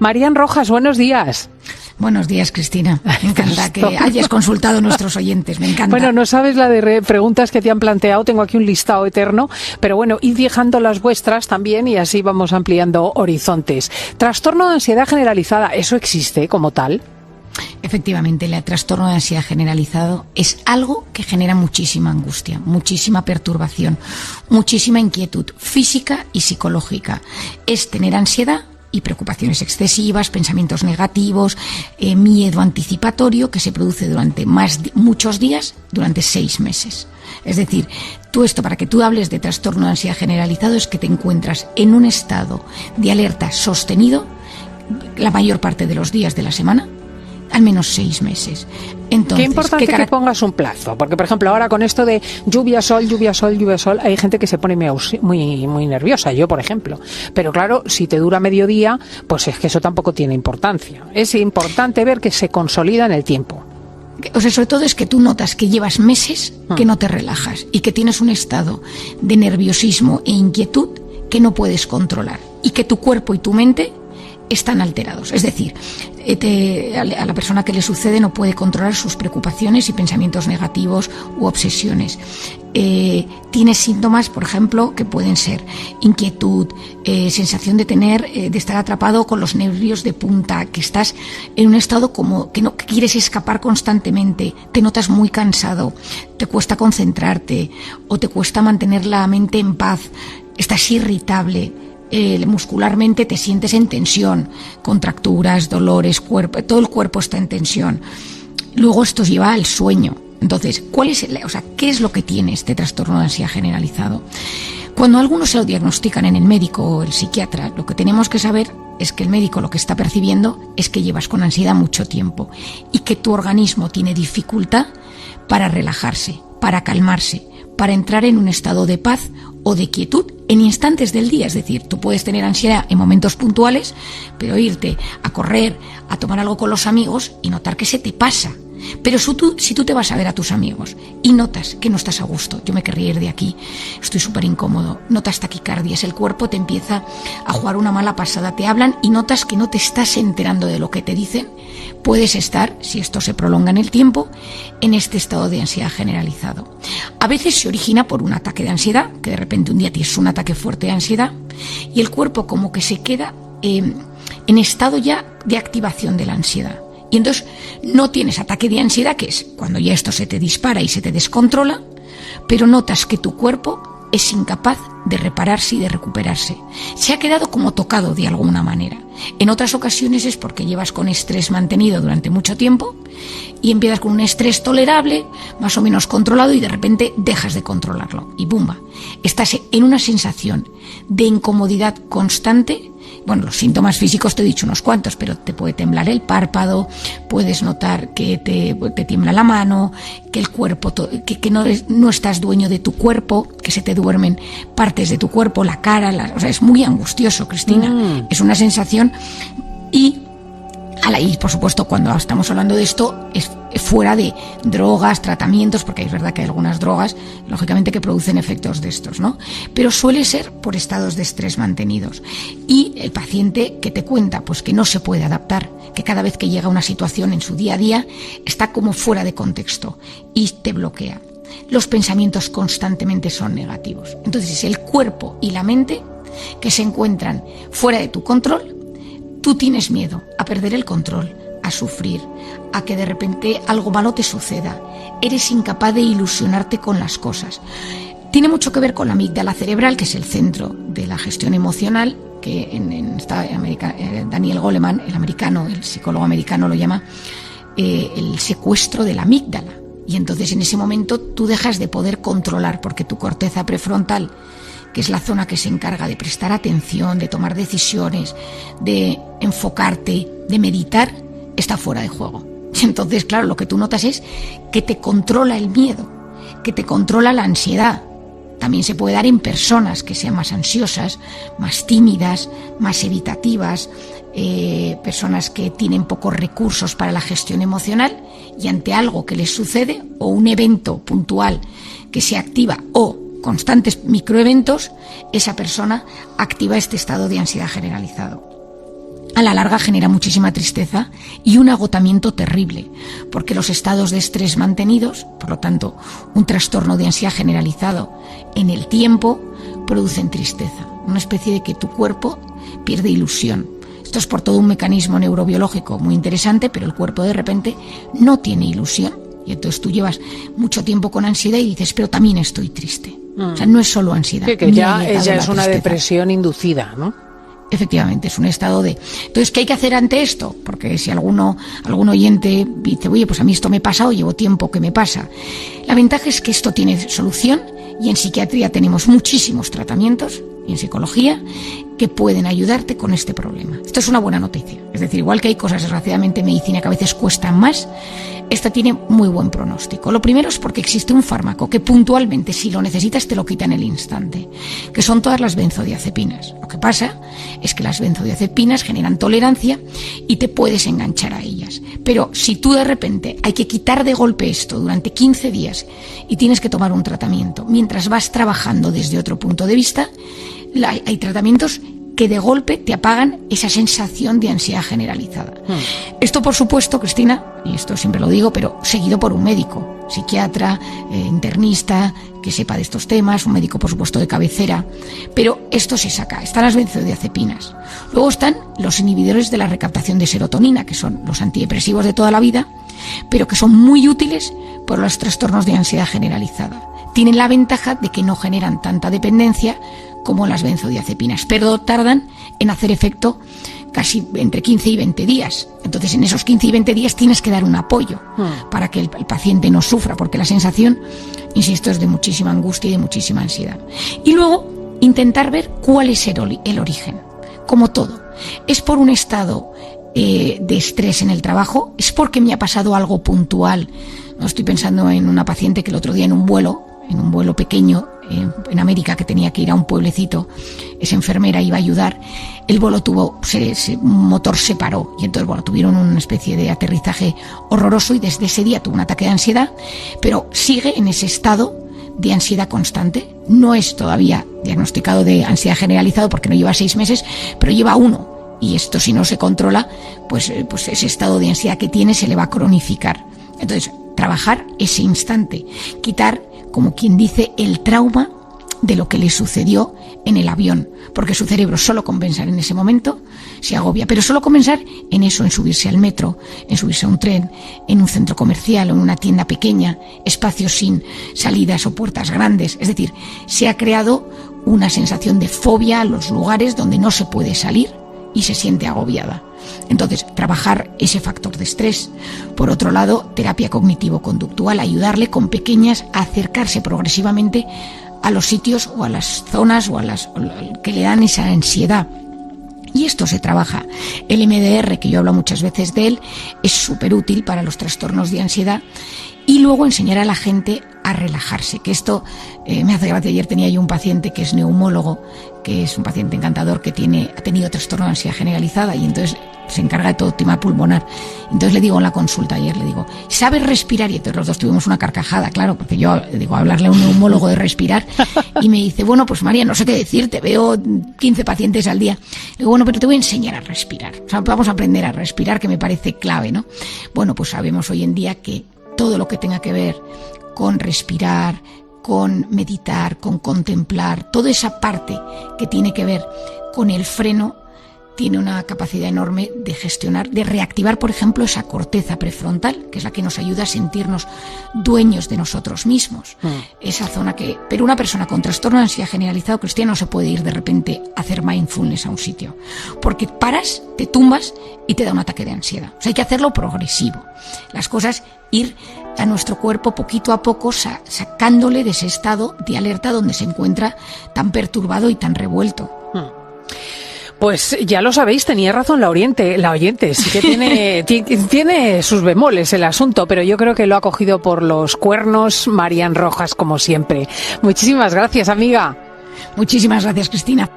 Marían Rojas, buenos días. Buenos días, Cristina. Me encanta que hayas consultado a nuestros oyentes, me encanta. Bueno, no sabes la de preguntas que te han planteado, tengo aquí un listado eterno, pero bueno, id dejando las vuestras también y así vamos ampliando horizontes. Trastorno de ansiedad generalizada, ¿eso existe como tal? Efectivamente, el trastorno de ansiedad generalizado es algo que genera muchísima angustia, muchísima perturbación, muchísima inquietud física y psicológica. Es tener ansiedad y preocupaciones excesivas, pensamientos negativos, miedo anticipatorio que se produce durante muchos días, durante 6 meses. Es decir, para que tú hables de trastorno de ansiedad generalizado es que te encuentras en un estado de alerta sostenido la mayor parte de los días de la semana, al menos 6 meses. Entonces, qué importante que pongas un plazo, porque por ejemplo ahora con esto de lluvia, sol, hay gente que se pone muy nerviosa, yo por ejemplo, pero claro, si te dura medio día, pues es que eso tampoco tiene importancia. Es importante ver que se consolida en el tiempo. O sea, sobre todo es que tú notas que llevas meses que no te relajas y que tienes un estado de nerviosismo e inquietud que no puedes controlar y que tu cuerpo y tu mente están alterados. Es decir, a la persona que le sucede no puede controlar sus preocupaciones y pensamientos negativos u obsesiones. Tiene síntomas, por ejemplo, que pueden ser inquietud, sensación de estar atrapado con los nervios de punta, que estás en un estado como que quieres escapar constantemente, te notas muy cansado, te cuesta concentrarte o te cuesta mantener la mente en paz, estás irritable. Muscularmente te sientes en tensión, contracturas, dolores, todo el cuerpo está en tensión. Luego esto lleva al sueño. Entonces, ¿qué es lo que tiene este trastorno de ansiedad generalizado? Cuando algunos se lo diagnostican en el médico o el psiquiatra, lo que tenemos que saber es que el médico lo que está percibiendo es que llevas con ansiedad mucho tiempo y que tu organismo tiene dificultad para relajarse, para calmarse, para entrar en un estado de paz o de quietud en instantes del día. Es decir, tú puedes tener ansiedad en momentos puntuales, pero irte a correr, a tomar algo con los amigos y notar que se te pasa. Pero si tú te vas a ver a tus amigos y notas que no estás a gusto, yo me querría ir de aquí, estoy súper incómodo, notas taquicardias, el cuerpo te empieza a jugar una mala pasada, te hablan y notas que no te estás enterando de lo que te dicen, puedes estar, si esto se prolonga en el tiempo, en este estado de ansiedad generalizado. A veces se origina por un ataque de ansiedad, que de repente un día tienes un ataque fuerte de ansiedad y el cuerpo como que se queda en estado ya de activación de la ansiedad. Y entonces no tienes ataque de ansiedad, que es cuando ya esto se te dispara y se te descontrola, pero notas que tu cuerpo es incapaz de repararse y de recuperarse. Se ha quedado como tocado de alguna manera. En otras ocasiones es porque llevas con estrés mantenido durante mucho tiempo y empiezas con un estrés tolerable, más o menos controlado, y de repente dejas de controlarlo y ¡bumba! Estás en una sensación de incomodidad constante. Bueno, los síntomas físicos te he dicho unos cuantos, pero te puede temblar el párpado, puedes notar que te tiembla la mano, que el cuerpo, que no estás dueño de tu cuerpo, que se te duermen partes de tu cuerpo, la cara, o sea, es muy angustioso, Cristina. Es una sensación y por supuesto, cuando estamos hablando de esto, es fuera de drogas, tratamientos, porque es verdad que hay algunas drogas, lógicamente, que producen efectos de estos, ¿no? Pero suele ser por estados de estrés mantenidos. Y el paciente que te cuenta, pues que no se puede adaptar, que cada vez que llega a una situación en su día a día, está como fuera de contexto y te bloquea. Los pensamientos constantemente son negativos. Entonces, es el cuerpo y la mente que se encuentran fuera de tu control. Tú tienes miedo a perder el control, a sufrir, a que de repente algo malo te suceda. Eres incapaz de ilusionarte con las cosas. Tiene mucho que ver con la amígdala cerebral, que es el centro de la gestión emocional, que Daniel Goleman, el psicólogo americano, lo llama el secuestro de la amígdala. Y entonces en ese momento tú dejas de poder controlar, porque tu corteza prefrontal, que es la zona que se encarga de prestar atención, de tomar decisiones, de enfocarte, de meditar, está fuera de juego. Y entonces, claro, lo que tú notas es que te controla el miedo, que te controla la ansiedad. También se puede dar en personas que sean más ansiosas, más tímidas, más evitativas, personas que tienen pocos recursos para la gestión emocional, y ante algo que les sucede o un evento puntual que se activa o constantes microeventos, esa persona activa este estado de ansiedad generalizado. a la larga genera muchísima tristeza y un agotamiento terrible, porque los estados de estrés mantenidos, por lo tanto, un trastorno de ansiedad generalizado en el tiempo, producen tristeza, una especie de que tu cuerpo pierde ilusión. Esto es por todo un mecanismo neurobiológico muy interesante, pero el cuerpo de repente no tiene ilusión y entonces tú llevas mucho tiempo con ansiedad y dices, pero también estoy triste. O sea, no es solo ansiedad. Sí, que ya es una depresión inducida, ¿no? Efectivamente, es un estado de... Entonces, ¿qué hay que hacer ante esto? Porque si algún oyente dice, oye, pues a mí esto me pasa o llevo tiempo que me pasa. La ventaja es que esto tiene solución y en psiquiatría tenemos muchísimos tratamientos y en psicología que pueden ayudarte con este problema. Esto es una buena noticia. Es decir, igual que hay cosas desgraciadamente en medicina que a veces cuestan más, esta tiene muy buen pronóstico. Lo primero es porque existe un fármaco que puntualmente, si lo necesitas, te lo quita en el instante, que son todas las benzodiazepinas. Lo que pasa es que las benzodiazepinas generan tolerancia y te puedes enganchar a ellas. Pero si tú de repente hay que quitar de golpe esto durante 15 días y tienes que tomar un tratamiento mientras vas trabajando desde otro punto de vista, hay tratamientos que de golpe te apagan esa sensación de ansiedad generalizada. Esto, por supuesto, Cristina, y esto siempre lo digo, pero seguido por un médico, psiquiatra, internista, que sepa de estos temas, un médico, por supuesto, de cabecera, pero esto se saca. Están las benzodiazepinas. Luego están los inhibidores de la recaptación de serotonina, que son los antidepresivos de toda la vida, pero que son muy útiles por los trastornos de ansiedad generalizada. Tienen la ventaja de que no generan tanta dependencia como las benzodiazepinas, pero tardan en hacer efecto casi entre 15 y 20 días. Entonces, en esos 15 y 20 días tienes que dar un apoyo para que el paciente no sufra, porque la sensación, insisto, es de muchísima angustia y de muchísima ansiedad. Y luego, intentar ver cuál es el origen. Como todo, ¿es por un estado de estrés en el trabajo? ¿Es porque me ha pasado algo puntual? No estoy pensando en una paciente que el otro día en un vuelo pequeño en América, que tenía que ir a un pueblecito, esa enfermera iba a ayudar, el vuelo un motor se paró y entonces tuvieron una especie de aterrizaje horroroso y desde ese día tuvo un ataque de ansiedad, pero sigue en ese estado de ansiedad constante. No es todavía diagnosticado de ansiedad generalizado porque no lleva 6 meses, pero lleva 1 y esto, si no se controla, pues ese estado de ansiedad que tiene se le va a cronificar. Entonces, trabajar ese instante, quitar, como quien dice, el trauma de lo que le sucedió en el avión, porque su cerebro solo con pensar en ese momento se agobia, pero solo con pensar en eso, en subirse al metro, en subirse a un tren, en un centro comercial o en una tienda pequeña, espacios sin salidas o puertas grandes, es decir, se ha creado una sensación de fobia a los lugares donde no se puede salir y se siente agobiada. Entonces, trabajar ese factor de estrés. Por otro lado, terapia cognitivo-conductual, ayudarle con pequeñas a acercarse progresivamente a los sitios o a las zonas que le dan esa ansiedad. Y esto se trabaja. El MDR, que yo hablo muchas veces de él, es súper útil para los trastornos de ansiedad. Y luego enseñar a la gente a relajarse, que esto me hace gracia. Ayer tenía yo un paciente que es neumólogo, que es un paciente encantador que ha tenido trastorno de ansiedad generalizada y entonces se encarga de todo el tema pulmonar. Entonces le digo en la consulta ayer, le digo, ¿sabes respirar? Y entonces los dos tuvimos una carcajada, claro, porque yo digo, hablarle a un neumólogo de respirar y me dice, bueno, pues María, no sé qué decirte, veo 15 pacientes al día. Le digo, bueno, pero te voy a enseñar a respirar. O sea, vamos a aprender a respirar, que me parece clave, ¿no? Bueno, pues sabemos hoy en día que todo lo que tenga que ver con respirar, con meditar, con contemplar, toda esa parte que tiene que ver con el freno, tiene una capacidad enorme de gestionar, de reactivar, por ejemplo, esa corteza prefrontal, que es la que nos ayuda a sentirnos dueños de nosotros mismos. Esa zona pero una persona con trastorno de ansiedad generalizado, Cristina, no se puede ir de repente a hacer mindfulness a un sitio, porque paras, te tumbas y te da un ataque de ansiedad. O sea, hay que hacerlo progresivo. Las cosas, ir a nuestro cuerpo poquito a poco, sacándole de ese estado de alerta donde se encuentra tan perturbado y tan revuelto. Pues ya lo sabéis, tenía razón la oyente, sí que tiene sus bemoles el asunto, pero yo creo que lo ha cogido por los cuernos Marian Rojas, como siempre. Muchísimas gracias, amiga. Muchísimas gracias, Cristina.